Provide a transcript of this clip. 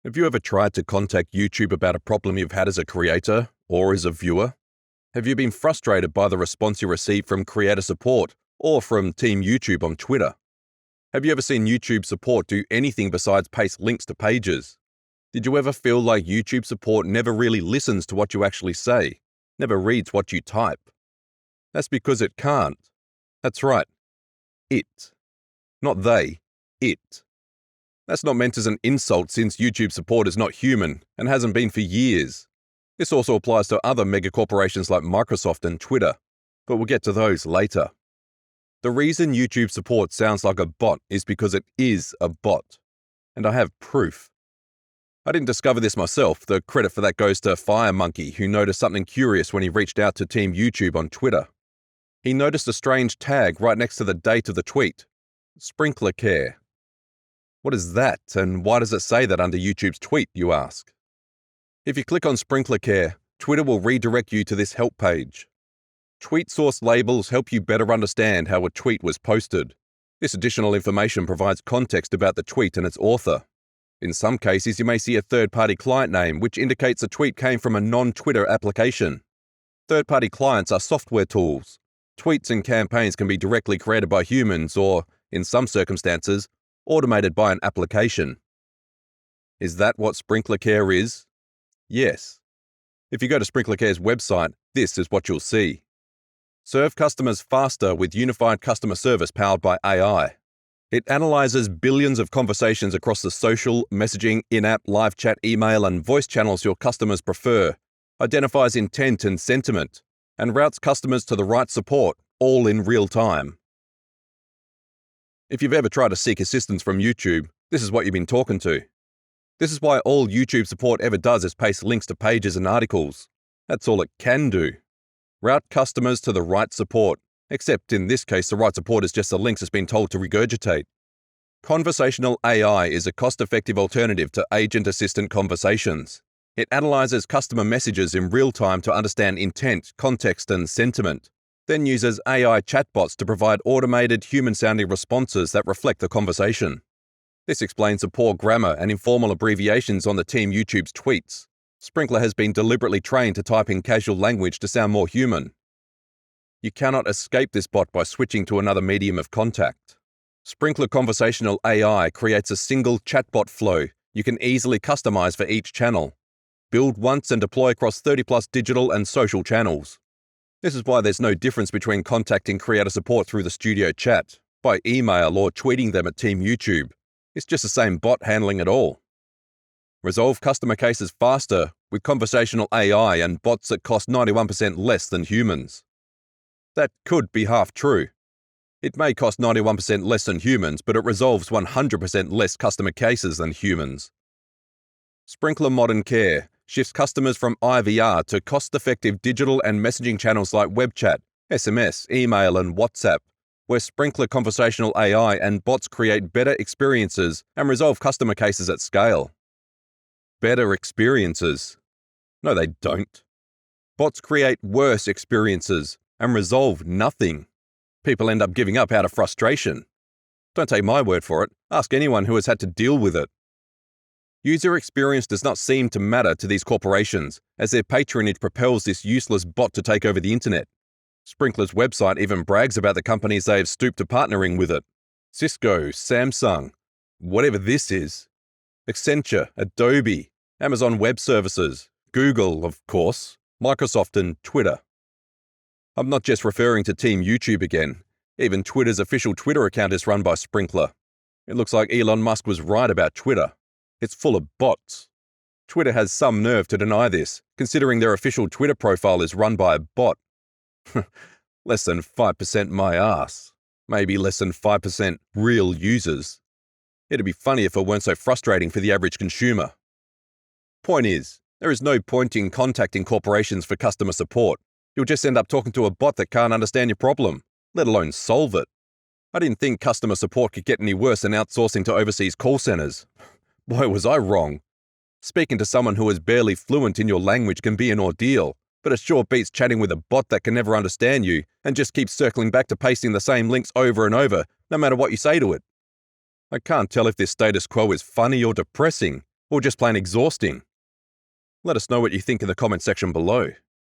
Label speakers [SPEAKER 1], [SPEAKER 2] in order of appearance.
[SPEAKER 1] Have you ever tried to contact YouTube about a problem you've had as a creator or as a viewer? Have you been frustrated by the response you received from creator support or from Team YouTube on Twitter? Have you ever seen YouTube support do anything besides paste links to pages? Did you ever feel like YouTube support never really listens to what you actually say, never reads what you type? That's because it can't. That's right. It. Not they. It. That's not meant as an insult since YouTube support is not human and hasn't been for years. This also applies to other megacorporations like Microsoft and Twitter, but we'll get to those later. The reason YouTube support sounds like a bot is because it is a bot, and I have proof. I didn't discover this myself. The credit for that goes to FireMonkey, who noticed something curious when he reached out to Team YouTube on Twitter. He noticed a strange tag right next to the date of the tweet. Sprinkler care. What is that, and why does it say that under YouTube's tweet, you ask? If you click on Sprinkler Care, Twitter will redirect you to this help page. Tweet source labels help you better understand how a tweet was posted. This additional information provides context about the tweet and its author. In some cases, you may see a third-party client name, which indicates a tweet came from a non-Twitter application. Third-party clients are software tools. Tweets and campaigns can be directly created by humans or, in some circumstances, automated by an application. Is that what Sprinkler Care is? Yes. If you go to Sprinkler Care's website, this is what you'll see. Serve customers faster with unified customer service powered by AI. It analyzes billions of conversations across the social, messaging, in-app, live chat, email, and voice channels your customers prefer, identifies intent and sentiment, and routes customers to the right support, all in real time. If you've ever tried to seek assistance from YouTube, this is what you've been talking to. This is why all YouTube support ever does is paste links to pages and articles. That's all it can do. Route customers to the right support, except in this case the right support is just the links it's been told to regurgitate. Conversational AI is a cost-effective alternative to agent-assistant conversations. It analyzes customer messages in real time to understand intent, context, and sentiment, then uses AI chatbots to provide automated, human-sounding responses that reflect the conversation. This explains the poor grammar and informal abbreviations on the Team YouTube's tweets. Sprinkler has been deliberately trained to type in casual language to sound more human. You cannot escape this bot by switching to another medium of contact. Sprinkler Conversational AI creates a single chatbot flow you can easily customize for each channel. Build once and deploy across 30+ digital and social channels. This is why there's no difference between contacting creator support through the studio chat, by email, or tweeting them at Team YouTube. It's just the same bot handling it all. Resolve customer cases faster with conversational AI and bots that cost 91% less than humans. That could be half true. It may cost 91% less than humans, but it resolves 100% less customer cases than humans. Sprinkler Modern Care shifts customers from IVR to cost-effective digital and messaging channels like web chat, SMS, email, and WhatsApp, where Sprinkler Conversational AI and bots create better experiences and resolve customer cases at scale. Better experiences. No, they don't. Bots create worse experiences and resolve nothing. People end up giving up out of frustration. Don't take my word for it. Ask anyone who has had to deal with it. User experience does not seem to matter to these corporations, as their patronage propels this useless bot to take over the internet. Sprinkler's website even brags about the companies they have stooped to partnering with it. Cisco, Samsung, whatever this is. Accenture, Adobe, Amazon Web Services, Google, of course, Microsoft, and Twitter. I'm not just referring to Team YouTube again. Even Twitter's official Twitter account is run by Sprinkler. It looks like Elon Musk was right about Twitter. It's full of bots. Twitter has some nerve to deny this, considering their official Twitter profile is run by a bot. Less than 5% my ass. Maybe less than 5% real users. It'd be funny if it weren't so frustrating for the average consumer. Point is, there is no point in contacting corporations for customer support. You'll just end up talking to a bot that can't understand your problem, let alone solve it. I didn't think customer support could get any worse than outsourcing to overseas call centers. Boy, was I wrong. Speaking to someone who is barely fluent in your language can be an ordeal, but it sure beats chatting with a bot that can never understand you and just keeps circling back to pasting the same links over and over, no matter what you say to it. I can't tell if this status quo is funny or depressing, or just plain exhausting? Let us know what you think in the comment section below.